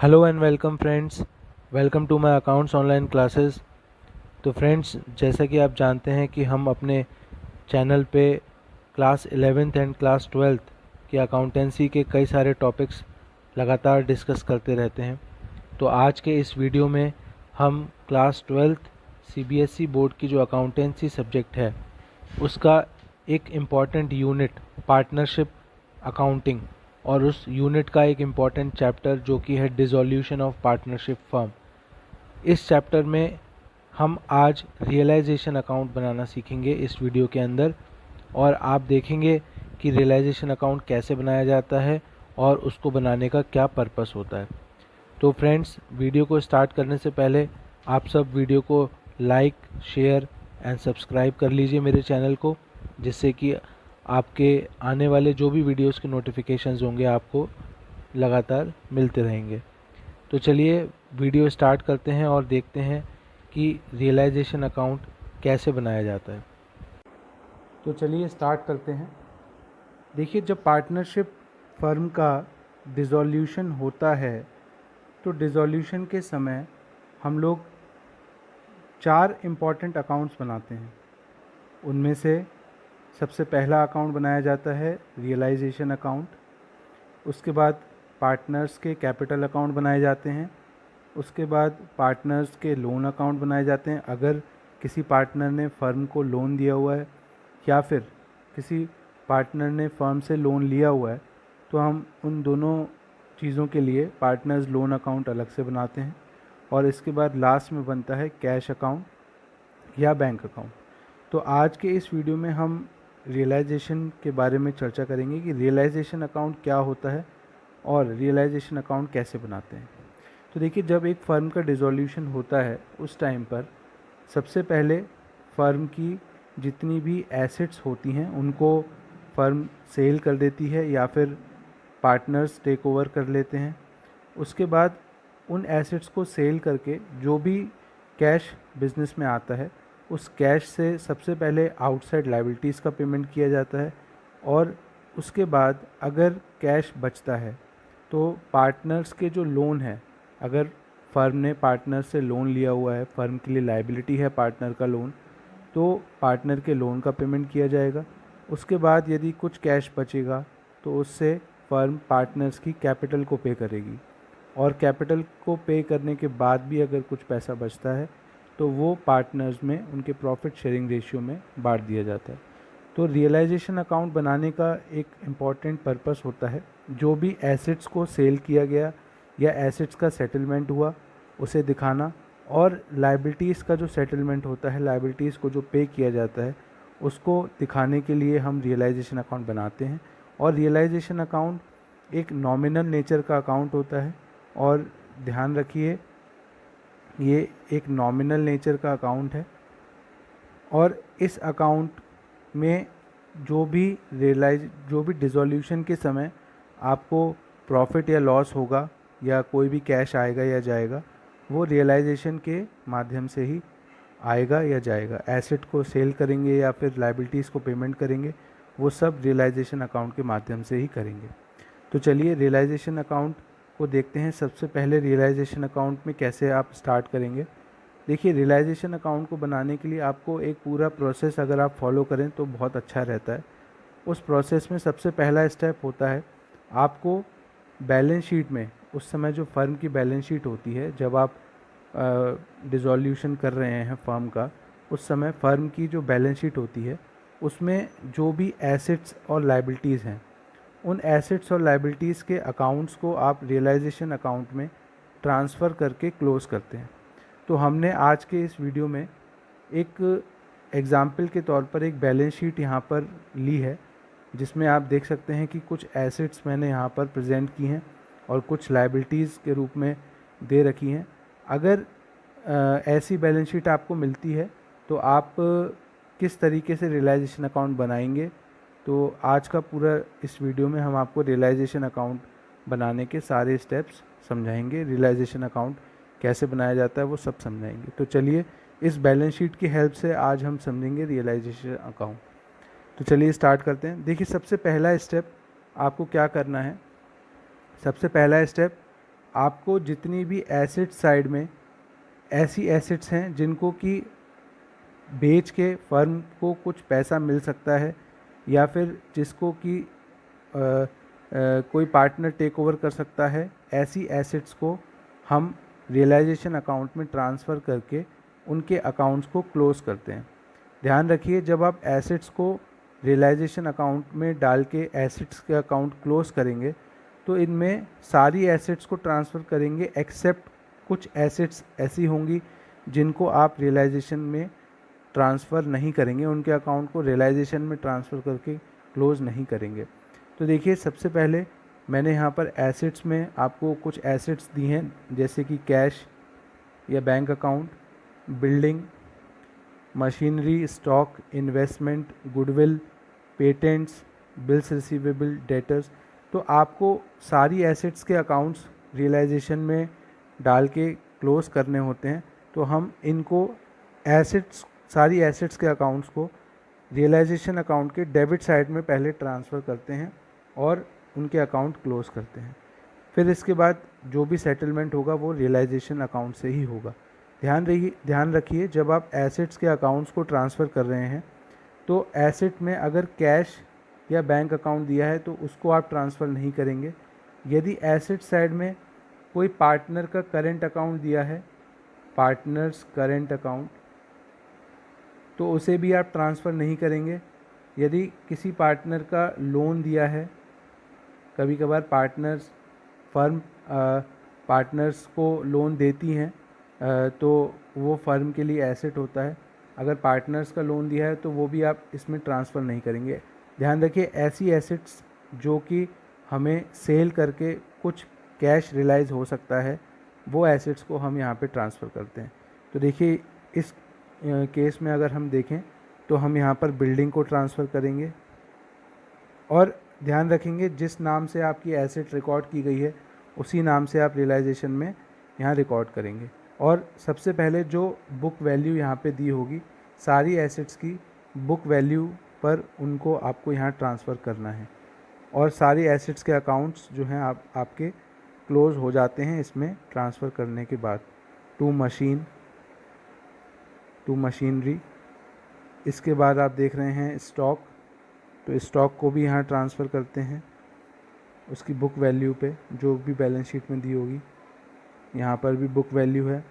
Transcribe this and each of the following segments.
Hello and welcome friends, welcome to my accounts online classes. तो friends, जैसा कि आप जानते हैं कि हम अपने चैनल पे class 11th and class 12th की अकाउंटेंसी के कई सारे टॉपिक्स लगातार डिस्कस करते रहते हैं। तो आज के इस वीडियो में हम क्लास 12th सीबीएसई बोर्ड की जो अकाउंटेंसी सब्जेक्ट है उसका एक इम्पॉर्टेंट यूनिट पार्टनरशिप अकाउंटिंग और उस यूनिट का एक इम्पॉर्टेंट चैप्टर जो कि है डिसोल्यूशन ऑफ पार्टनरशिप फर्म, इस चैप्टर में हम आज रियलाइजेशन अकाउंट बनाना सीखेंगे इस वीडियो के अंदर। और आप देखेंगे कि रियलाइजेशन अकाउंट कैसे बनाया जाता है और उसको बनाने का क्या पर्पस होता है। तो फ्रेंड्स, वीडियो को स्टार्ट करने से पहले आप सब वीडियो को लाइक, शेयर एंड सब्सक्राइब कर लीजिए मेरे चैनल को, जिससे कि आपके आने वाले जो भी वीडियोस के नोटिफिकेशंस होंगे आपको लगातार मिलते रहेंगे। तो चलिए वीडियो स्टार्ट करते हैं और देखते हैं कि रियलाइजेशन अकाउंट कैसे बनाया जाता है। तो चलिए स्टार्ट करते हैं। देखिए, जब पार्टनरशिप फर्म का डिसोल्यूशन होता है तो डिसोल्यूशन के समय हम लोग 4 इम्पॉर्टेंट अकाउंट्स बनाते हैं। उनमें से सबसे पहला अकाउंट बनाया जाता है रियलाइजेशन अकाउंट। उसके बाद पार्टनर्स के कैपिटल अकाउंट बनाए जाते हैं। उसके बाद पार्टनर्स के लोन अकाउंट बनाए जाते हैं। अगर किसी पार्टनर ने फर्म को लोन दिया हुआ है या फिर किसी पार्टनर ने फर्म से लोन लिया हुआ है तो हम उन दोनों चीज़ों के लिए पार्टनर्स लोन अकाउंट अलग से बनाते हैं। और इसके बाद लास्ट में बनता है कैश अकाउंट या बैंक अकाउंट। तो आज के इस वीडियो में हम रियलाइजेशन के बारे में चर्चा करेंगे कि रियलाइजेशन अकाउंट क्या होता है और रियलाइजेशन अकाउंट कैसे बनाते हैं। तो देखिए, जब एक फ़र्म का डिसोल्यूशन होता है उस टाइम पर सबसे पहले फ़र्म की जितनी भी एसेट्स होती हैं उनको फ़र्म सेल कर देती है या फिर पार्टनर्स टेक ओवर कर लेते हैं। उसके बाद उन एसेट्स को सेल करके जो भी कैश बिजनेस में आता है उस कैश से सबसे पहले आउटसाइड लायबिलिटीज़ का पेमेंट किया जाता है। और उसके बाद अगर कैश बचता है तो पार्टनर्स के जो लोन है, अगर फर्म ने पार्टनर से लोन लिया हुआ है, फर्म के लिए लायबिलिटी है पार्टनर का लोन, तो पार्टनर के लोन का पेमेंट किया जाएगा। उसके बाद यदि कुछ कैश बचेगा तो उससे फर्म पार्टनर्स की कैपिटल को पे करेगी और कैपिटल को पे करने के बाद भी अगर कुछ पैसा बचता है तो वो पार्टनर्स में उनके प्रॉफिट शेयरिंग रेशियो में बांट दिया जाता है। तो रियलाइजेशन अकाउंट बनाने का एक इम्पॉर्टेंट पर्पस होता है जो भी एसेट्स को सेल किया गया या एसेट्स का सेटलमेंट हुआ उसे दिखाना, और लायबिलिटीज़ का जो सेटलमेंट होता है, लायबिलिटीज़ को जो पे किया जाता है उसको दिखाने के लिए हम रियलाइजेशन अकाउंट बनाते हैं। और रियलाइजेशन अकाउंट एक नॉमिनल नेचर का अकाउंट होता है। और ध्यान रखिए, ये एक नॉमिनल नेचर का अकाउंट है और इस अकाउंट में जो भी डिसोल्यूशन के समय आपको प्रॉफिट या लॉस होगा या कोई भी कैश आएगा या जाएगा वो रियलाइजेशन के माध्यम से ही आएगा या जाएगा। एसेट को सेल करेंगे या फिर लायबिलिटीज़ को पेमेंट करेंगे, वो सब रियलाइजेशन अकाउंट के माध्यम से ही करेंगे। तो चलिए रियलाइजेशन अकाउंट को देखते हैं। सबसे पहले रियलाइजेशन अकाउंट में कैसे आप स्टार्ट करेंगे। देखिए, रियलाइजेशन अकाउंट को बनाने के लिए आपको एक पूरा प्रोसेस अगर आप फॉलो करें तो बहुत अच्छा रहता है। उस प्रोसेस में सबसे पहला स्टेप होता है आपको बैलेंस शीट में, उस समय जो फर्म की बैलेंस शीट होती है जब आप डिसोल्यूशन कर रहे हैं फर्म का, उस समय फर्म की जो बैलेंस शीट होती है उसमें जो भी एसेट्स और लायबिलिटीज़ हैं उन एसेट्स और लायबिलिटीज़ के अकाउंट्स को आप रियलाइजेशन अकाउंट में ट्रांसफ़र करके क्लोज़ करते हैं। तो हमने आज के इस वीडियो में एक एग्ज़ाम्पल के तौर पर एक बैलेंस शीट यहाँ पर ली है जिसमें आप देख सकते हैं कि कुछ एसेट्स मैंने यहाँ पर प्रेजेंट की हैं और कुछ लायबिलिटीज़ के रूप में दे रखी हैं। अगर ऐसी बैलेंस शीट आपको मिलती है तो आप किस तरीके से रियलाइजेशन अकाउंट बनाएंगे, तो आज का पूरा इस वीडियो में हम आपको रियलाइजेशन अकाउंट बनाने के सारे स्टेप्स समझाएंगे। रियलाइजेशन अकाउंट कैसे बनाया जाता है वो सब समझाएंगे। तो चलिए इस बैलेंस शीट की हेल्प से आज हम समझेंगे रियलाइजेशन अकाउंट। तो चलिए स्टार्ट करते हैं। देखिए, सबसे पहला स्टेप आपको क्या करना है। सबसे पहला स्टेप आपको जितनी भी एसेट साइड में ऐसी एसेट्स हैं जिनको कि बेच के फर्म को कुछ पैसा मिल सकता है या फिर जिसको कि कोई पार्टनर टेक ओवर कर सकता है, ऐसी एसेट्स को हम रियलाइजेशन अकाउंट में ट्रांसफ़र करके उनके अकाउंट्स को क्लोज़ करते हैं। ध्यान रखिए, जब आप एसेट्स को रियलाइजेशन अकाउंट में डाल के एसेट्स के अकाउंट क्लोज़ करेंगे तो इनमें सारी एसेट्स को ट्रांसफ़र करेंगे एक्सेप्ट कुछ एसेट्स ऐसी होंगी जिनको आप रियलाइजेशन में ट्रांसफ़र नहीं करेंगे, उनके अकाउंट को रियलाइजेशन में ट्रांसफ़र करके क्लोज़ नहीं करेंगे। तो देखिए, सबसे पहले मैंने यहाँ पर एसेट्स में आपको कुछ एसेट्स दी हैं, जैसे कि कैश या bank account, building, machinery, stock, investment, goodwill, patents, bills receivable, debtors. तो आपको सारी एसेट्स के अकाउंट्स रियलाइजेशन में डाल के क्लोज़ करने होते हैं। तो हम इनको सारी एसेट्स के अकाउंट्स को रियलाइजेशन अकाउंट के डेबिट साइड में पहले ट्रांसफ़र करते हैं और उनके अकाउंट क्लोज़ करते हैं। फिर इसके बाद जो भी सेटलमेंट होगा वो रियलाइजेशन अकाउंट से ही होगा। ध्यान रखिए, जब आप एसेट्स के अकाउंट्स को ट्रांसफ़र कर रहे हैं तो एसेट में अगर कैश या बैंक अकाउंट दिया है तो उसको आप ट्रांसफ़र नहीं करेंगे। यदि एसेट साइड में कोई पार्टनर का करेंट अकाउंट दिया है, पार्टनर्स करेंट अकाउंट, तो उसे भी आप ट्रांसफ़र नहीं करेंगे। यदि किसी पार्टनर का लोन दिया है, कभी कभार फर्म पार्टनर्स को लोन देती हैं तो वो फर्म के लिए एसेट होता है। अगर पार्टनर्स का लोन दिया है तो वो भी आप इसमें ट्रांसफ़र नहीं करेंगे। ध्यान रखिए, ऐसी एसेट्स जो कि हमें सेल करके कुछ कैश रियलाइज़ हो सकता है, वो एसेट्स को हम यहाँ पे ट्रांसफ़र करते हैं। तो देखिए, इस केस में अगर हम देखें तो हम यहाँ पर बिल्डिंग को ट्रांसफ़र करेंगे और ध्यान रखेंगे जिस नाम से आपकी एसेट रिकॉर्ड की गई है उसी नाम से आप रियलाइजेशन में यहाँ रिकॉर्ड करेंगे। और सबसे पहले जो बुक वैल्यू यहाँ पे दी होगी, सारी एसेट्स की बुक वैल्यू पर उनको आपको यहाँ ट्रांसफ़र करना है और सारी एसेट्स के अकाउंट्स जो हैं आपके क्लोज़ हो जाते हैं इसमें ट्रांसफ़र करने के बाद। टू मशीनरी, इसके बाद आप देख रहे हैं स्टॉक, तो स्टॉक को भी यहाँ ट्रांसफ़र करते हैं उसकी बुक वैल्यू पे जो भी बैलेंस शीट में दी होगी, यहाँ पर भी बुक वैल्यू है।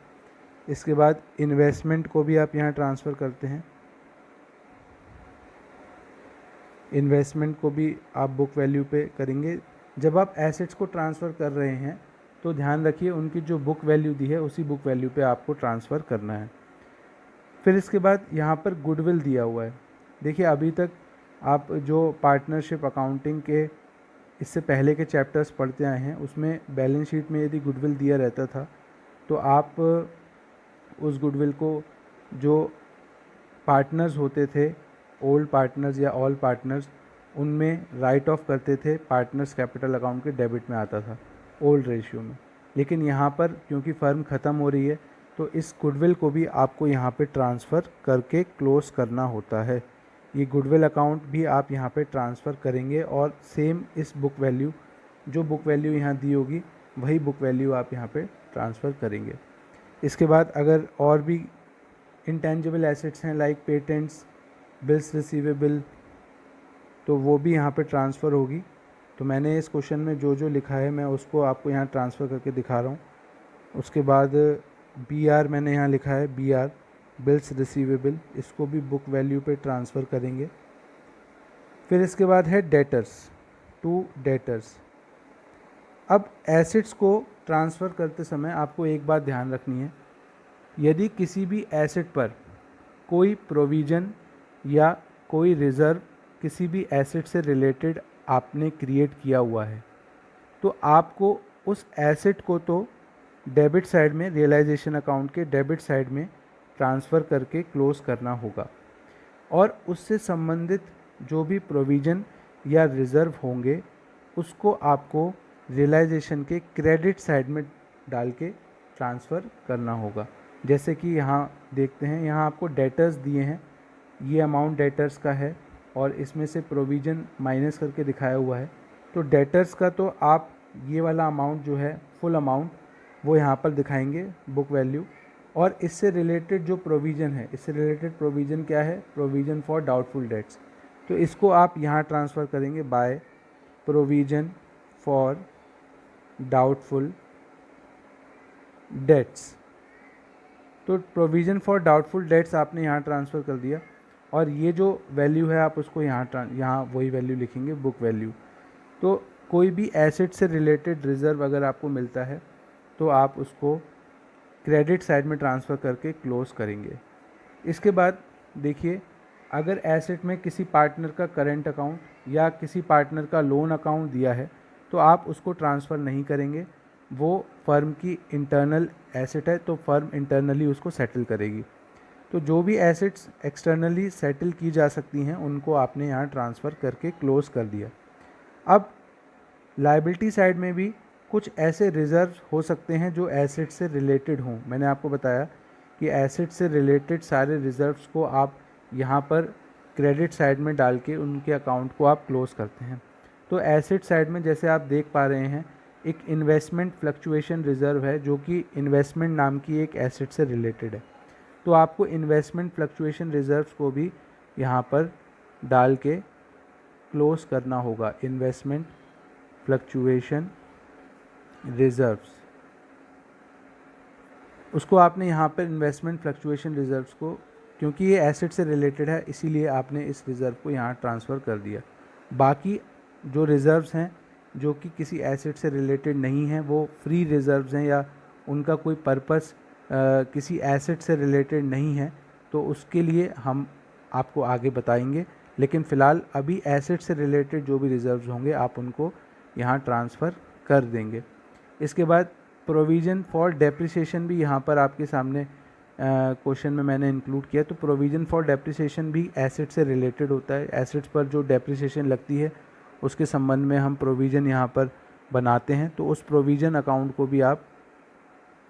इसके बाद इन्वेस्टमेंट को भी आप यहाँ ट्रांसफ़र करते हैं, इन्वेस्टमेंट को भी आप बुक वैल्यू पे करेंगे। जब आप एसेट्स को ट्रांसफ़र कर रहे हैं तो ध्यान रखिए उनकी जो बुक वैल्यू दी है उसी बुक वैल्यू पे आपको ट्रांसफ़र करना है। फिर इसके बाद यहाँ पर गुडविल दिया हुआ है। देखिए, अभी तक आप जो पार्टनरशिप अकाउंटिंग के इससे पहले के चैप्टर्स पढ़ते आए हैं उसमें बैलेंस शीट में यदि गुडविल दिया रहता था तो आप उस गुडविल को जो पार्टनर्स होते थे, ओल्ड पार्टनर्स या ऑल पार्टनर्स, उनमें राइट ऑफ करते थे, पार्टनर्स कैपिटल अकाउंट के डेबिट में आता था ओल्ड रेशियो में। लेकिन यहाँ पर क्योंकि फ़र्म ख़त्म हो रही है तो इस गुडविल को भी आपको यहाँ पे ट्रांसफ़र करके क्लोज़ करना होता है। ये गुडविल अकाउंट भी आप यहाँ पे ट्रांसफ़र करेंगे और सेम इस बुक वैल्यू, जो बुक वैल्यू यहाँ दी होगी वही बुक वैल्यू आप यहाँ पे ट्रांसफ़र करेंगे। इसके बाद अगर और भी इंटेंजिबल एसेट्स हैं लाइक पेटेंट्स, बिल्स रिसीवेबल, तो वो भी यहाँ पे ट्रांसफ़र होगी। तो मैंने इस क्वेश्चन में जो जो लिखा है मैं उसको आपको यहाँ ट्रांसफ़र करके दिखा रहा हूँ। उसके बाद BR मैंने यहाँ लिखा है, BR बिल्स रिसीवेबल, इसको भी बुक वैल्यू पे ट्रांसफ़र करेंगे। फिर इसके बाद है डेटर्स, टू डेटर्स। अब एसेट्स को ट्रांसफ़र करते समय आपको एक बात ध्यान रखनी है, यदि किसी भी एसेट पर कोई प्रोविज़न या कोई रिज़र्व किसी भी एसेट से रिलेटेड आपने क्रिएट किया हुआ है तो आपको उस एसेट को तो डेबिट साइड में, रियलाइजेशन अकाउंट के डेबिट साइड में ट्रांसफ़र करके क्लोज़ करना होगा और उससे संबंधित जो भी प्रोविज़न या रिज़र्व होंगे उसको आपको रियलाइजेशन के क्रेडिट साइड में डाल के ट्रांसफ़र करना होगा। जैसे कि यहाँ देखते हैं, यहाँ आपको डेटर्स दिए हैं, ये अमाउंट डेटर्स का है और इसमें से प्रोविज़न माइनस करके दिखाया हुआ है। तो डेटर्स का तो आप ये वाला अमाउंट जो है फुल अमाउंट वो यहाँ पर दिखाएंगे बुक वैल्यू। और इससे रिलेटेड जो प्रोविज़न है, इससे रिलेटेड प्रोविज़न क्या है, प्रोविज़न फॉर डाउटफुल डेट्स, तो इसको आप यहाँ ट्रांसफ़र करेंगे by provision for doubtful debts. तो प्रोविज़न फॉर डाउटफुल डेट्स आपने यहाँ ट्रांसफ़र कर दिया और ये जो वैल्यू है आप उसको यहाँ वही वैल्यू लिखेंगे, बुक वैल्यू। तो कोई भी एसेट से रिलेटेड रिज़र्व अगर आपको मिलता है तो आप उसको क्रेडिट साइड में ट्रांसफ़र करके क्लोज़ करेंगे। इसके बाद देखिए, अगर एसेट में किसी पार्टनर का करंट अकाउंट या किसी पार्टनर का लोन अकाउंट दिया है तो आप उसको ट्रांसफ़र नहीं करेंगे, वो फर्म की इंटरनल एसेट है तो फर्म इंटरनली उसको सेटल करेगी। तो जो भी एसेट्स एक्सटर्नली सेटल की जा सकती हैं उनको आपने यहाँ ट्रांसफ़र करके क्लोज़ कर दिया। अब लायबिलिटी साइड में भी कुछ ऐसे रिज़र्व हो सकते हैं जो एसेट से रिलेटेड हों। मैंने आपको बताया कि एसेट से रिलेटेड सारे रिज़र्व्स को आप यहाँ पर क्रेडिट साइड में डाल के उनके अकाउंट को आप क्लोज़ करते हैं। तो एसेट साइड में जैसे आप देख पा रहे हैं एक इन्वेस्टमेंट फ्लक्चुएशन रिज़र्व है जो कि इन्वेस्टमेंट नाम की एक एसेट से रिलेटेड है। तो आपको इन्वेस्टमेंट फ्लक्चुएशन रिज़र्व्स को भी यहाँ पर डाल के क्लोज़ करना होगा। इन्वेस्टमेंट फ्लक्चुएशन रिज़र्व्स, उसको आपने यहाँ पर इन्वेस्टमेंट फ्लक्चुएशन रिज़र्व्स को, क्योंकि ये एसेट से रिलेटेड है इसीलिए आपने इस रिज़र्व को यहाँ ट्रांसफ़र कर दिया। बाकी जो रिज़र्व्स हैं जो कि किसी एसेट से रिलेटेड नहीं हैं वो फ्री रिज़र्व्स हैं या उनका कोई पर्पस किसी एसेट से रिलेटेड नहीं है, तो उसके लिए हम आपको आगे बताएंगे। लेकिन फ़िलहाल अभी एसेट से रिलेटेड जो भी रिज़र्व्स होंगे आप उनको यहाँ ट्रांसफ़र कर देंगे। इसके बाद प्रोविज़न फॉर डेप्रिसिएशन भी यहाँ पर आपके सामने क्वेश्चन में मैंने इंक्लूड किया। तो प्रोविज़न फॉर डेप्रिसिएशन भी एसेट से रिलेटेड होता है। एसेट्स पर जो डेप्रिसिएशन लगती है उसके संबंध में हम प्रोविज़न यहाँ पर बनाते हैं। तो उस प्रोविज़न अकाउंट को भी आप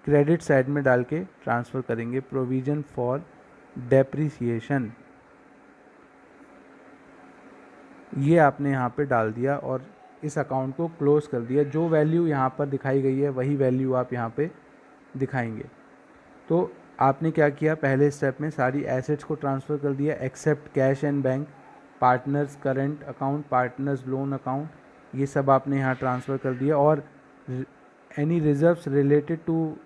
क्रेडिट साइड में डाल के ट्रांसफ़र करेंगे। प्रोविज़न फॉर डेप्रिसिएशन ये आपने यहाँ पे डाल दिया और इस अकाउंट को क्लोज़ कर दिया। जो वैल्यू यहाँ पर दिखाई गई है वही वैल्यू आप यहाँ पे दिखाएंगे। तो आपने क्या किया, पहले स्टेप में सारी एसेट्स को ट्रांसफ़र कर दिया except cash and bank, partners current account, partners loan account, ये सब आपने यहाँ ट्रांसफ़र कर दिया। और any reserves related to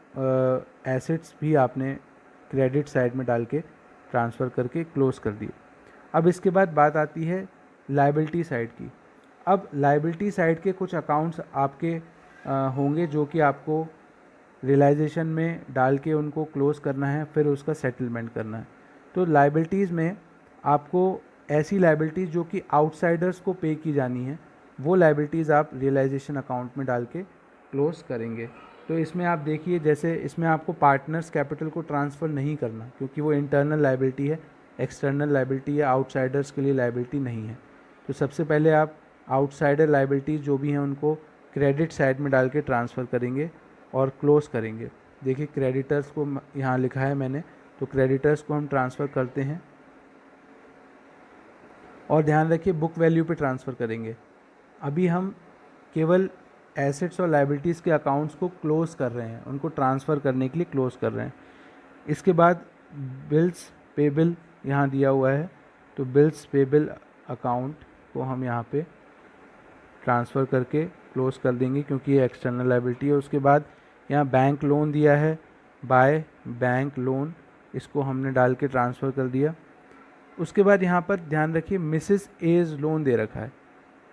assets भी आपने क्रेडिट साइड में डाल के ट्रांसफ़र करके क्लोज़ कर दिए। अब इसके बाद बात आती है लायबिलिटी साइड की। अब लायबिलिटी साइड के कुछ अकाउंट्स आपके होंगे जो कि आपको रियलाइजेशन में डाल के उनको क्लोज़ करना है, फिर उसका सेटलमेंट करना है। तो लायबिलिटीज़ में आपको ऐसी लायबिलिटीज़ जो कि आउटसाइडर्स को पे की जानी है वो लायबिलिटीज़ आप रियलाइजेशन अकाउंट में डाल के क्लोज़ करेंगे। तो इसमें आप देखिए, जैसे इसमें आपको पार्टनर्स कैपिटल को ट्रांसफ़र नहीं करना क्योंकि वो इंटरनल लायबिलिटी है, एक्सटर्नल लायबिलिटी है, आउटसाइडर्स के लिए लायबिलिटी नहीं है। तो सबसे पहले आप आउटसाइडर लायबिलिटीज़ जो भी हैं उनको क्रेडिट साइड में डाल के ट्रांसफ़र करेंगे और क्लोज़ करेंगे। देखिए क्रेडिटर्स को यहाँ लिखा है मैंने, तो क्रेडिटर्स को हम ट्रांसफ़र करते हैं और ध्यान रखिए बुक वैल्यू पे ट्रांसफ़र करेंगे। अभी हम केवल एसेट्स और लायबिलिटीज़ के अकाउंट्स को क्लोज़ कर रहे हैं, उनको ट्रांसफ़र करने के लिए क्लोज़ कर रहे हैं। इसके बाद बिल्स पेबल यहाँ दिया हुआ है, तो बिल्स पेबल अकाउंट को हम यहाँ पे ट्रांसफ़र करके क्लोज़ कर देंगे क्योंकि ये एक्सटर्नल लायबिलिटी है। उसके बाद यहाँ बैंक लोन दिया है, बाय बैंक लोन, इसको हमने डाल के ट्रांसफ़र कर दिया। उसके बाद यहाँ पर ध्यान रखिए मिसेस एज लोन दे रखा है,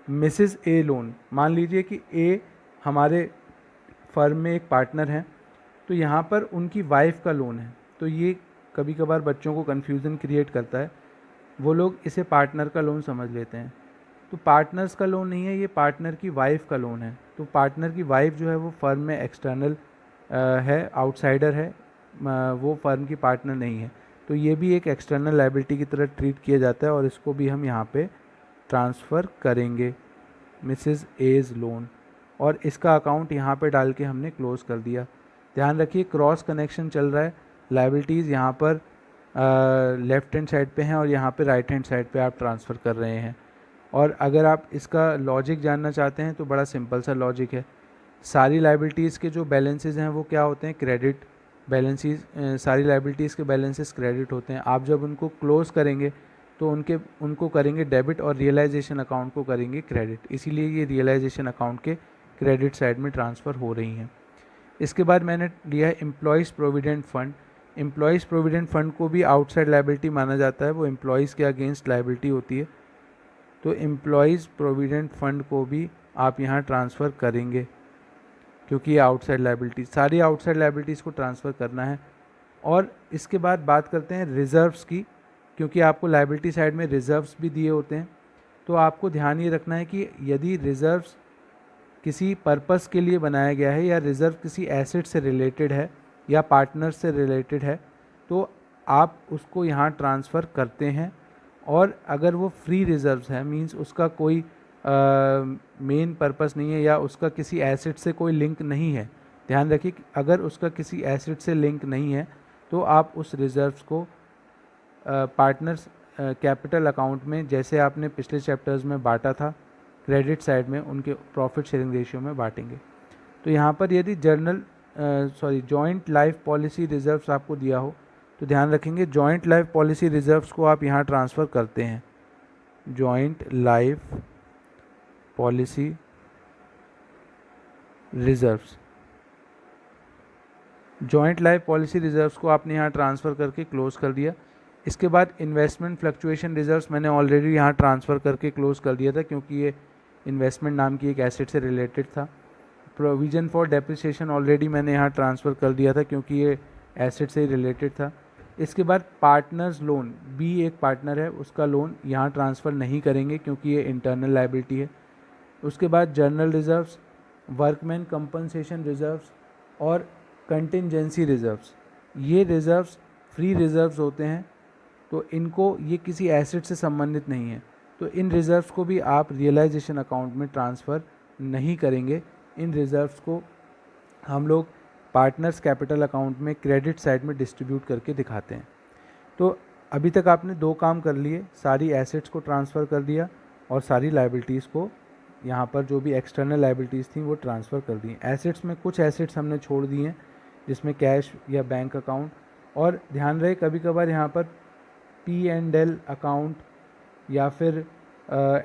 मिसेस ए लोन। मान लीजिए कि ए हमारे फर्म में एक पार्टनर हैं, तो यहाँ पर उनकी वाइफ का लोन है। तो ये कभी कभार बच्चों को कन्फ्यूज़न क्रिएट करता है, वो लोग इसे पार्टनर का लोन समझ लेते हैं। तो पार्टनर्स का लोन नहीं है, ये पार्टनर की वाइफ का लोन है। तो पार्टनर की वाइफ जो है वो फर्म में एक्सटर्नल है, आउटसाइडर है, वो फर्म की पार्टनर नहीं है। तो ये भी एक एक्सटर्नल लायबिलिटी की तरह ट्रीट किया जाता है और इसको भी हम यहाँ पे ट्रांसफ़र करेंगे, मिसेस एज लोन, और इसका अकाउंट यहाँ पे डाल के हमने क्लोज़ कर दिया। ध्यान रखिए क्रॉस कनेक्शन चल रहा है, लायबिलिटीज़ यहाँ पर लेफ़्ट हैंड साइड पे हैं और यहाँ पे राइट हैंड साइड पे आप ट्रांसफ़र कर रहे हैं। और अगर आप इसका लॉजिक जानना चाहते हैं तो बड़ा सिंपल सा लॉजिक है। सारी लाइबिलिटीज़ के जो बैलेंसेस हैं वो क्या होते हैं, क्रेडिट बैलेंसेस, सारी लाइबिलिटीज़ के बैलेंसेस क्रेडिट होते हैं। आप जब उनको क्लोज करेंगे तो उनको करेंगे डेबिट और रियलाइजेशन अकाउंट को करेंगे क्रेडिट, इसीलिए ये रियलाइजेशन अकाउंट के क्रेडिट साइड में ट्रांसफ़र हो रही हैं। इसके बाद मैंने लिया है employees provident fund. Employees provident fund को भी आउटसाइड लाइबिलिटी माना जाता है, वो एम्प्लॉयज़ के अगेंस्ट लाइबिलिटी होती है। तो एम्प्लॉयज़ प्रोविडेंट फ़ंड को भी आप यहाँ ट्रांसफ़र करेंगे क्योंकि ये आउटसाइड लाइबिलिटी, सारी आउटसाइड लाइबिलिटीज़ को ट्रांसफ़र करना है। और इसके बाद बात करते हैं रिज़र्व्स की, क्योंकि आपको लाइबिलिटी साइड में रिज़र्व्स भी दिए होते हैं। तो आपको ध्यान ये रखना है कि यदि रिज़र्व्स किसी पर्पस के लिए बनाया गया है या रिज़र्व किसी एसेट से रिलेटेड है या पार्टनर से रिलेटेड है तो आप उसको यहाँ ट्रांसफ़र करते हैं। और अगर वो फ्री रिज़र्व्स है, मींस उसका कोई मेन पर्पस नहीं है या उसका किसी एसेट से कोई लिंक नहीं है, ध्यान रखिए कि अगर उसका किसी एसेट से लिंक नहीं है तो आप उस रिज़र्व्स को पार्टनर्स कैपिटल अकाउंट में, जैसे आपने पिछले चैप्टर्स में बांटा था क्रेडिट साइड में, उनके प्रॉफिट शेयरिंग रेशियो में बांटेंगे। तो यहाँ पर यदि जॉइंट लाइफ पॉलिसी रिजर्व्स आपको दिया हो तो ध्यान रखेंगे जॉइंट लाइफ पॉलिसी रिजर्व्स को आप यहाँ ट्रांसफ़र करते हैं। Joint life policy reserves, joint life policy reserves को आपने यहाँ ट्रांसफ़र करके क्लोज कर दिया। इसके बाद इन्वेस्टमेंट फ्लक्चुएशन रिजर्व्स मैंने ऑलरेडी यहाँ ट्रांसफ़र करके क्लोज कर दिया था क्योंकि ये इन्वेस्टमेंट नाम की एक एसेट से रिलेटेड था। प्रोविज़न फॉर डेप्रिसिएशन ऑलरेडी मैंने यहाँ ट्रांसफ़र कर दिया था क्योंकि ये एसेट से रिलेटेड था। इसके बाद पार्टनर्स लोन, बी एक पार्टनर है उसका लोन यहाँ ट्रांसफ़र नहीं करेंगे क्योंकि ये इंटरनल लाइबिलिटी है। उसके बाद journal reserves, workman compensation reserves और कंटिंजेंसी रिजर्व्स, ये रिजर्व्स फ्री रिजर्व्स होते हैं तो इनको, ये किसी एसेट से संबंधित नहीं है तो इन रिजर्व्स को भी आप रियलाइजेशन अकाउंट में ट्रांसफ़र नहीं करेंगे। इन रिजर्व्स को हम लोग पार्टनर्स कैपिटल अकाउंट में क्रेडिट साइड में डिस्ट्रीब्यूट करके दिखाते हैं। तो अभी तक आपने दो काम कर लिए, सारी एसेट्स को ट्रांसफ़र कर दिया और सारी लाइबिलिटीज़ को, यहाँ पर जो भी एक्सटर्नल लाइबिलिटीज़ थी वो ट्रांसफ़र कर दी। एसेट्स में कुछ एसेट्स हमने छोड़ दिए हैं जिसमें कैश या बैंक अकाउंट, और ध्यान रहे कभी कभार यहाँ पर P&L अकाउंट या फिर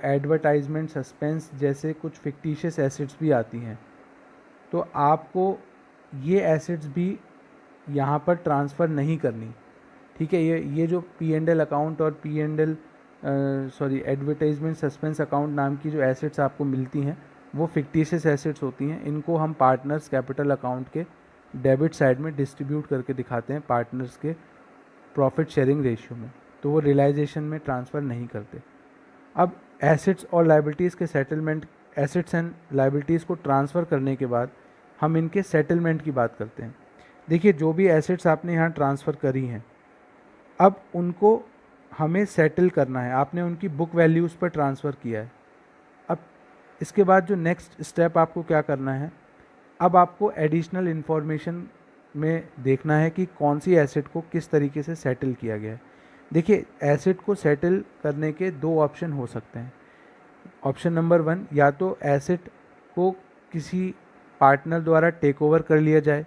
एडवर्टाइजमेंट सस्पेंस जैसे कुछ फिक्टिशियस एसेट्स भी आती हैं, तो आपको ये एसेट्स भी यहाँ पर ट्रांसफ़र नहीं करनी, ठीक है। ये जो P&L अकाउंट और एडवर्टाइजमेंट सस्पेंस अकाउंट नाम की जो एसेट्स आपको मिलती हैं वो फिक्टिशियस एसेट्स होती हैं। इनको हम पार्टनर्स कैपिटल अकाउंट के डेबिट साइड में डिस्ट्रीब्यूट करके दिखाते हैं पार्टनर्स के प्रॉफिट शेयरिंग रेशियो में, तो वो रियलाइजेशन में ट्रांसफ़र नहीं करते। अब एसेट्स और लाइबिलिटीज़ के सेटलमेंट, एसेट्स एंड लाइबिलिटीज़ को ट्रांसफ़र करने के बाद हम इनके सेटलमेंट की बात करते हैं। देखिए जो भी एसेट्स आपने यहाँ ट्रांसफ़र करी हैं अब उनको हमें सेटल करना है, आपने उनकी बुक वैल्यूज़ पर ट्रांसफ़र किया है। अब इसके बाद जो नेक्स्ट स्टेप आपको क्या करना है, अब आपको एडिशनल इन्फॉर्मेशन में देखना है कि कौन सी एसेट को किस तरीके से सेटल किया गया है। देखिए एसेट को सेटल करने के दो ऑप्शन हो सकते हैं। ऑप्शन नंबर 1, या तो एसेट को किसी पार्टनर द्वारा टेक ओवर कर लिया जाए।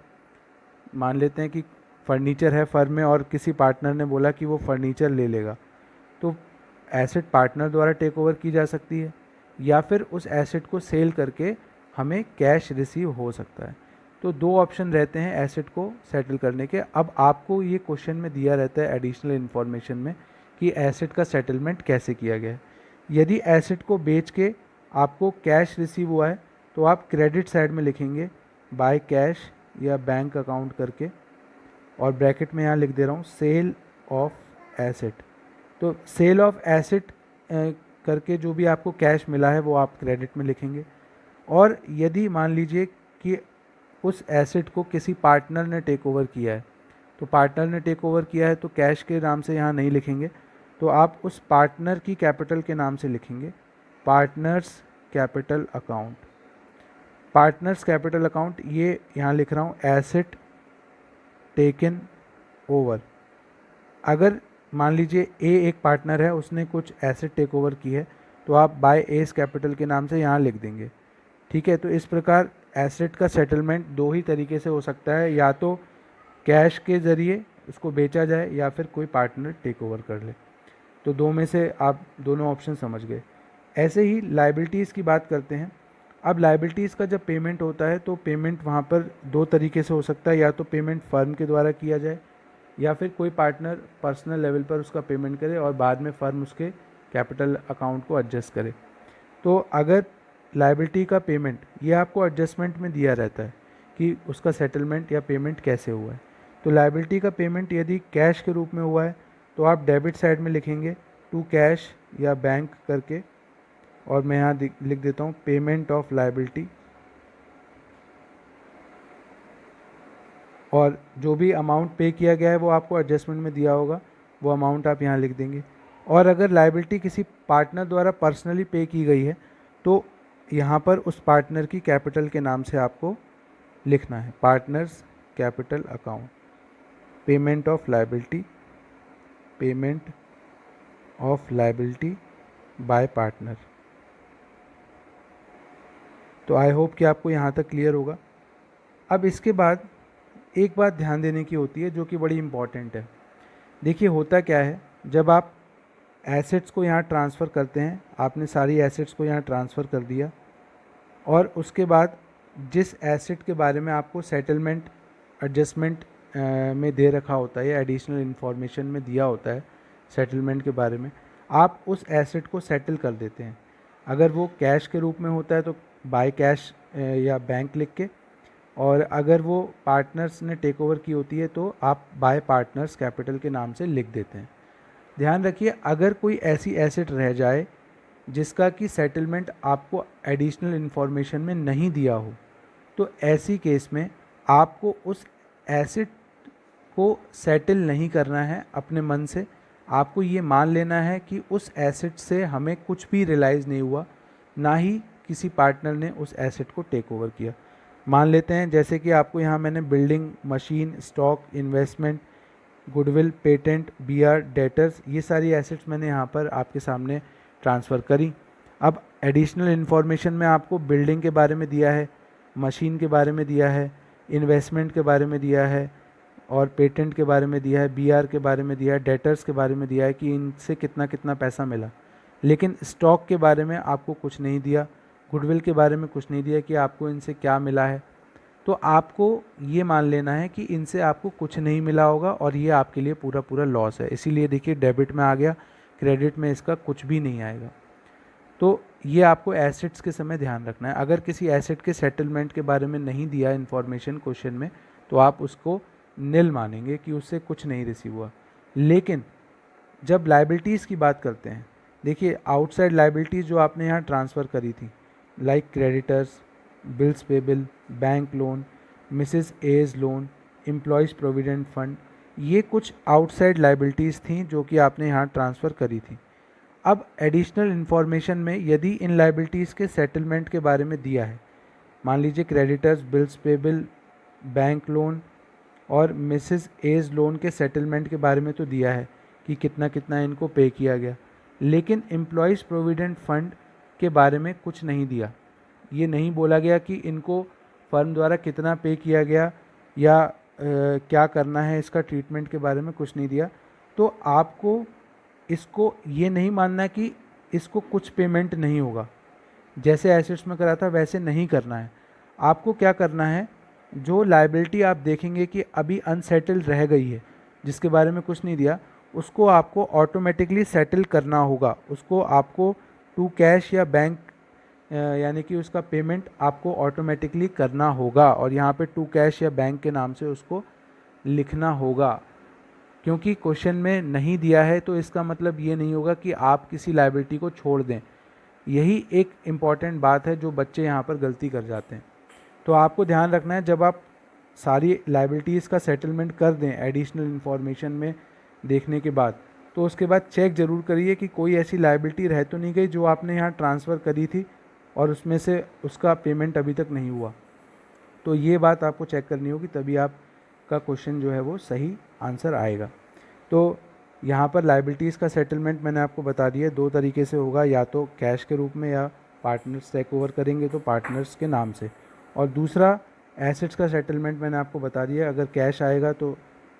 मान लेते हैं कि फर्नीचर है फर्म में और किसी पार्टनर ने बोला कि वो फर्नीचर ले लेगा, तो एसेट पार्टनर द्वारा टेक ओवर की जा सकती है, या फिर उस एसेट को सेल करके हमें कैश रिसीव हो सकता है। तो दो ऑप्शन रहते हैं एसेट को सेटल करने के। अब आपको ये क्वेश्चन में दिया रहता है एडिशनल इन्फॉर्मेशन में कि एसेट का सेटलमेंट कैसे किया गया है। यदि एसेट को बेच के आपको कैश रिसीव हुआ है तो आप क्रेडिट साइड में लिखेंगे बाय कैश या बैंक अकाउंट करके, और ब्रैकेट में यहाँ लिख दे रहा हूँ सेल ऑफ एसेट। तो सेल ऑफ एसेट करके जो भी आपको कैश मिला है वो आप क्रेडिट में लिखेंगे। और यदि मान लीजिए कि उस एसेट को किसी पार्टनर ने टेक ओवर किया है, तो पार्टनर ने टेक ओवर किया है तो कैश के नाम से यहाँ नहीं लिखेंगे, तो आप उस पार्टनर की कैपिटल के नाम से लिखेंगे partners capital account. Partners capital account, ये यहाँ लिख रहा हूँ एसेट टेकन ओवर। अगर मान लीजिए ए एक पार्टनर है, उसने कुछ एसेट टेक ओवर की है, तो आप बाय एस कैपिटल के नाम से यहाँ लिख देंगे, ठीक है। तो इस प्रकार एसेट का सेटलमेंट दो ही तरीके से हो सकता है, या तो कैश के ज़रिए उसको बेचा जाए या फिर कोई पार्टनर टेक ओवर कर ले। तो दो में से आप दोनों ऑप्शन समझ गए। ऐसे ही लायबिलिटीज़ की बात करते हैं। अब लायबिलिटीज़ का जब पेमेंट होता है तो पेमेंट वहाँ पर दो तरीके से हो सकता है, या तो पेमेंट फर्म के द्वारा किया जाए या फिर कोई पार्टनर पर्सनल लेवल पर उसका पेमेंट करे और बाद में फर्म उसके कैपिटल अकाउंट को एडजस्ट करे। तो अगर लायबिलिटी का पेमेंट ये आपको एडजस्टमेंट में दिया रहता है कि उसका सेटलमेंट या पेमेंट कैसे हुआ है। तो लायबिलिटी का पेमेंट यदि कैश के रूप में हुआ है तो आप डेबिट साइड में लिखेंगे टू कैश या बैंक करके, और मैं यहाँ लिख देता हूँ पेमेंट ऑफ लायबिलिटी, और जो भी अमाउंट पे किया गया है वो आपको एडजस्टमेंट में दिया होगा, वो अमाउंट आप यहाँ लिख देंगे। और अगर लायबिलिटी किसी पार्टनर द्वारा पर्सनली पे की गई है तो यहाँ पर उस पार्टनर की कैपिटल के नाम से आपको लिखना है, partners capital account, payment of liability, payment of liability bye partner. तो आई होप कि आपको यहाँ तक क्लियर होगा। अब इसके बाद एक बात ध्यान देने की होती है जो कि बड़ी इम्पॉर्टेंट है। देखिए होता क्या है, जब आप एसेट्स को यहाँ ट्रांसफ़र करते हैं, आपने सारी एसेट्स को यहाँ ट्रांसफ़र कर दिया और उसके बाद जिस एसेट के बारे में आपको सेटलमेंट एडजस्टमेंट में दे रखा होता है या एडिशनल इन्फॉर्मेशन में दिया होता है सेटलमेंट के बारे में, आप उस एसेट को सेटल कर देते हैं। अगर वो कैश के रूप में होता है तो बाय कैश या बैंक लिख के, और अगर वो पार्टनर्स ने टेक ओवर की होती है तो आप बाय पार्टनर्स कैपिटल के नाम से लिख देते हैं। ध्यान रखिए, अगर कोई ऐसी एसेट रह जाए जिसका कि सेटलमेंट आपको एडिशनल इन्फॉर्मेशन में नहीं दिया हो, तो ऐसी केस में आपको उस एसेट को सेटल नहीं करना है अपने मन से। आपको ये मान लेना है कि उस एसेट से हमें कुछ भी रियलाइज़ नहीं हुआ, ना ही किसी पार्टनर ने उस एसेट को टेक ओवर किया। मान लेते हैं जैसे कि आपको यहाँ मैंने building, machine, stock, investment, goodwill, patent, BR, debtors, ये सारी एसेट्स मैंने यहाँ पर आपके सामने ट्रांसफ़र करी। अब एडिशनल इन्फॉर्मेशन में आपको बिल्डिंग के बारे में दिया है, मशीन के बारे में दिया है, इन्वेस्टमेंट के बारे में दिया है और पेटेंट के बारे में दिया है, बीआर के बारे में दिया है, डेटर्स के बारे में दिया है कि इनसे कितना कितना पैसा मिला। लेकिन स्टॉक के बारे में आपको कुछ नहीं दिया, गुडविल के बारे में कुछ नहीं दिया कि आपको इनसे क्या मिला है। तो आपको ये मान लेना है कि इनसे आपको कुछ नहीं मिला होगा और ये आपके लिए पूरा पूरा लॉस है। इसीलिए देखिए डेबिट में आ गया, क्रेडिट में इसका कुछ भी नहीं आएगा। तो ये आपको एसेट्स के समय ध्यान रखना है। अगर किसी एसेट के सेटलमेंट के बारे में नहीं दिया इन्फॉर्मेशन क्वेश्चन में तो आप उसको निल मानेंगे कि उससे कुछ नहीं रिसीव हुआ। लेकिन जब लायबिलिटीज़ की बात करते हैं, देखिए आउटसाइड लायबिलिटीज़ जो आपने यहाँ ट्रांसफ़र करी थी, like creditors, bills payable, bank loan, Mrs A's loan, employees provident fund, ये कुछ आउटसाइड लायबिलिटीज़ थी जो कि आपने यहाँ ट्रांसफ़र करी थी। अब एडिशनल इन्फॉर्मेशन में यदि इन लायबिलिटीज़ के सेटलमेंट के बारे में दिया है, मान लीजिए creditors, bills payable, bank loan और मिसेस एज लोन के सेटलमेंट के बारे में तो दिया है कि कितना कितना इनको पे किया गया, लेकिन एम्प्लॉयज़ प्रोविडेंट फंड के बारे में कुछ नहीं दिया। ये नहीं बोला गया कि इनको फर्म द्वारा कितना पे किया गया या क्या करना है, इसका ट्रीटमेंट के बारे में कुछ नहीं दिया। तो आपको इसको ये नहीं मानना कि इसको कुछ पेमेंट नहीं होगा, जैसे एसेट्स में करा था वैसे नहीं करना है। आपको क्या करना है, जो लायबिलिटी आप देखेंगे कि अभी अनसेटल्ड रह गई है, जिसके बारे में कुछ नहीं दिया, उसको आपको ऑटोमेटिकली सेटल करना होगा। उसको आपको टू कैश या बैंक यानी कि उसका पेमेंट आपको ऑटोमेटिकली करना होगा, और यहाँ पे टू कैश या बैंक के नाम से उसको लिखना होगा। क्योंकि क्वेश्चन में नहीं दिया है तो इसका मतलब ये नहीं होगा कि आप किसी लायबिलिटी को छोड़ दें। यही एक इम्पॉर्टेंट बात है जो बच्चे यहाँ पर गलती कर जाते हैं। तो आपको ध्यान रखना है, जब आप सारी लायबिलिटीज़ का सेटलमेंट कर दें एडिशनल इन्फॉर्मेशन में देखने के बाद, तो उसके बाद चेक ज़रूर करिए कि कोई ऐसी लायबिलिटी रह तो नहीं गई जो आपने यहाँ ट्रांसफ़र करी थी और उसमें से उसका पेमेंट अभी तक नहीं हुआ। तो ये बात आपको चेक करनी होगी, तभी आपका क्वेश्चन जो है वो सही आंसर आएगा। तो यहाँ पर लायबिलिटीज़ का सेटलमेंट मैंने आपको बता दिया, दो तरीके से होगा, या तो कैश के रूप में या पार्टनर्स टेक ओवर करेंगे तो पार्टनर्स के नाम से, और दूसरा एसेट्स का सेटलमेंट मैंने आपको बता दिया, अगर कैश आएगा तो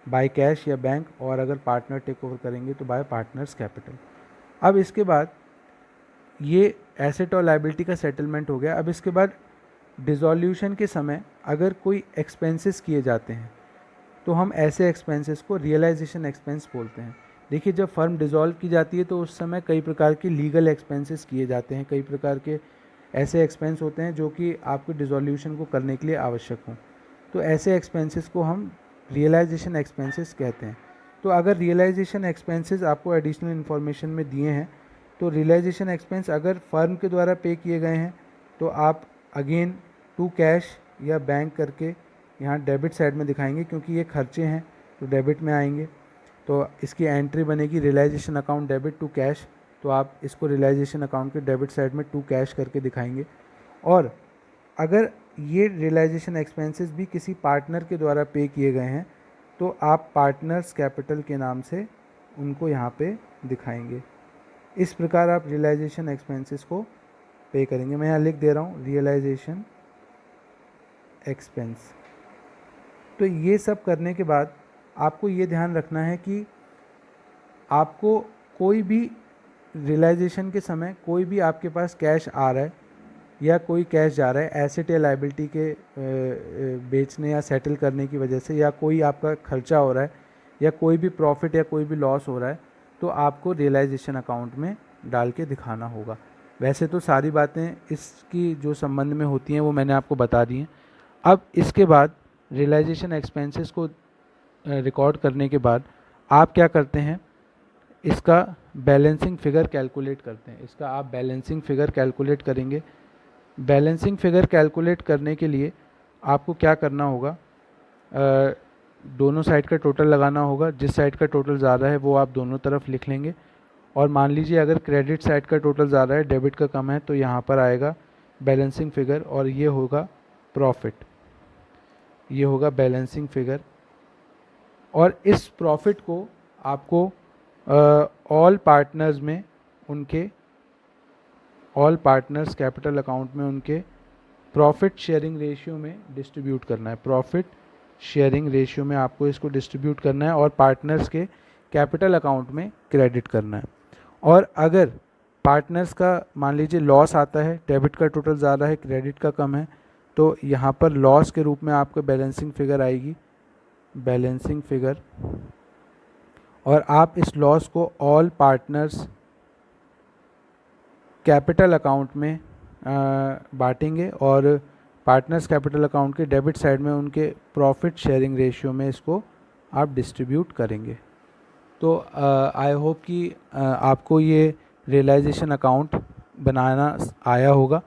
बाय कैश या बैंक, और अगर पार्टनर टेक ओवर करेंगे तो बाय पार्टनर्स कैपिटल। अब इसके बाद ये एसेट और लायबिलिटी का सेटलमेंट हो गया। अब इसके बाद डिसॉल्यूशन के समय अगर कोई एक्सपेंसेस किए जाते हैं तो हम ऐसे एक्सपेंसेस को रियलाइजेशन एक्सपेंस बोलते हैं। देखिए, जब फर्म डिसॉल्व की जाती है तो उस समय कई प्रकार के लीगल एक्सपेंसेस किए जाते हैं, कई प्रकार के ऐसे एक्सपेंस होते हैं जो कि आपके डिसॉल्यूशन को करने के लिए आवश्यक हों। तो ऐसे एक्सपेंसेस को हम रियलाइजेशन एक्सपेंसेस कहते हैं। तो अगर रियलाइजेशन एक्सपेंसेस आपको एडिशनल इन्फॉर्मेशन में दिए हैं, तो रियलाइजेशन एक्सपेंस अगर फर्म के द्वारा पे किए गए हैं तो आप अगेन टू कैश या बैंक करके यहाँ डेबिट साइड में दिखाएंगे, क्योंकि ये खर्चे हैं तो डेबिट में आएंगे। तो इसकी एंट्री बनेगी realisation account debit to cash, तो आप इसको रियलाइजेशन अकाउंट के डेबिट साइड में टू कैश करके दिखाएंगे। और अगर ये रियलाइजेशन एक्सपेंसेस भी किसी पार्टनर के द्वारा पे किए गए हैं तो आप पार्टनर्स कैपिटल के नाम से उनको यहाँ पे दिखाएंगे। इस प्रकार आप रियलाइजेशन एक्सपेंसेस को पे करेंगे। मैं यहाँ लिख दे रहा हूँ रियलाइजेशन एक्सपेंस। तो ये सब करने के बाद आपको ये ध्यान रखना है कि आपको कोई भी रियलाइजेशन के समय कोई भी आपके पास कैश आ रहा है या कोई कैश जा रहा है एसेट या लायबिलिटी के बेचने या सेटल करने की वजह से, या कोई आपका खर्चा हो रहा है या कोई भी प्रॉफिट या कोई भी लॉस हो रहा है, तो आपको रियलाइजेशन अकाउंट में डाल के दिखाना होगा। वैसे तो सारी बातें इसकी जो संबंध में होती हैं वो मैंने आपको बता दी हैं। अब इसके बाद रियलाइजेशन एक्सपेंसेस को रिकॉर्ड करने के बाद आप क्या करते हैं, इसका बैलेंसिंग फ़िगर कैलकुलेट करते हैं। इसका आप बैलेंसिंग फ़िगर कैलकुलेट करेंगे। बैलेंसिंग फ़िगर कैलकुलेट करने के लिए आपको क्या करना होगा, दोनों साइड का टोटल लगाना होगा। जिस साइड का टोटल ज़्यादा है वो आप दोनों तरफ लिख लेंगे। और मान लीजिए अगर क्रेडिट साइड का टोटल ज़्यादा है, डेबिट का कम है, तो यहाँ पर आएगा बैलेंसिंग फ़िगर और ये होगा प्रॉफिट, ये होगा बैलेंसिंग फ़िगर। और इस प्रॉफिट को आपको ऑल पार्टनर्स में उनके ऑल पार्टनर्स कैपिटल अकाउंट में उनके प्रॉफिट शेयरिंग रेशियो में डिस्ट्रीब्यूट करना है। प्रॉफिट शेयरिंग रेशियो में आपको इसको डिस्ट्रीब्यूट करना है और पार्टनर्स के कैपिटल अकाउंट में क्रेडिट करना है। और अगर पार्टनर्स का मान लीजिए लॉस आता है, डेबिट का टोटल ज़्यादा है, क्रेडिट का कम है, तो यहाँ पर लॉस के रूप में आपका बैलेंसिंग फ़िगर आएगी, बैलेंसिंग फ़िगर। और आप इस लॉस को ऑल पार्टनर्स कैपिटल अकाउंट में बांटेंगे और पार्टनर्स कैपिटल अकाउंट के डेबिट साइड में उनके प्रॉफिट शेयरिंग रेशियो में इसको आप डिस्ट्रीब्यूट करेंगे। तो आई होप कि आपको ये रियलाइजेशन अकाउंट बनाना आया होगा।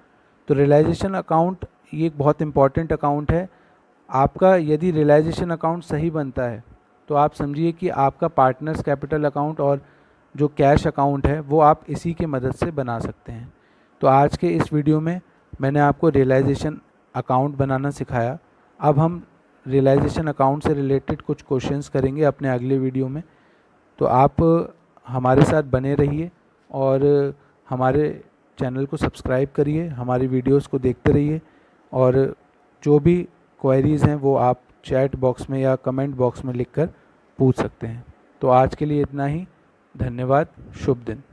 तो रियलाइजेशन अकाउंट ये एक बहुत इम्पॉर्टेंट अकाउंट है। आपका यदि रियलाइजेशन अकाउंट सही बनता है तो आप समझिए कि आपका पार्टनर्स कैपिटल अकाउंट और जो कैश अकाउंट है वो आप इसी की मदद से बना सकते हैं। तो आज के इस वीडियो में मैंने आपको रियलाइजेशन अकाउंट बनाना सिखाया। अब हम रियलाइजेशन अकाउंट से रिलेटेड कुछ क्वेश्चंस करेंगे अपने अगले वीडियो में। तो आप हमारे साथ बने रहिए और हमारे चैनल को सब्सक्राइब करिए, हमारी वीडियोस को देखते रहिए, और जो भी क्वेरीज़ हैं वो आप चैट बॉक्स में या कमेंट बॉक्स में लिखकर पूछ सकते हैं। तो आज के लिए इतना ही। धन्यवाद। शुभ दिन।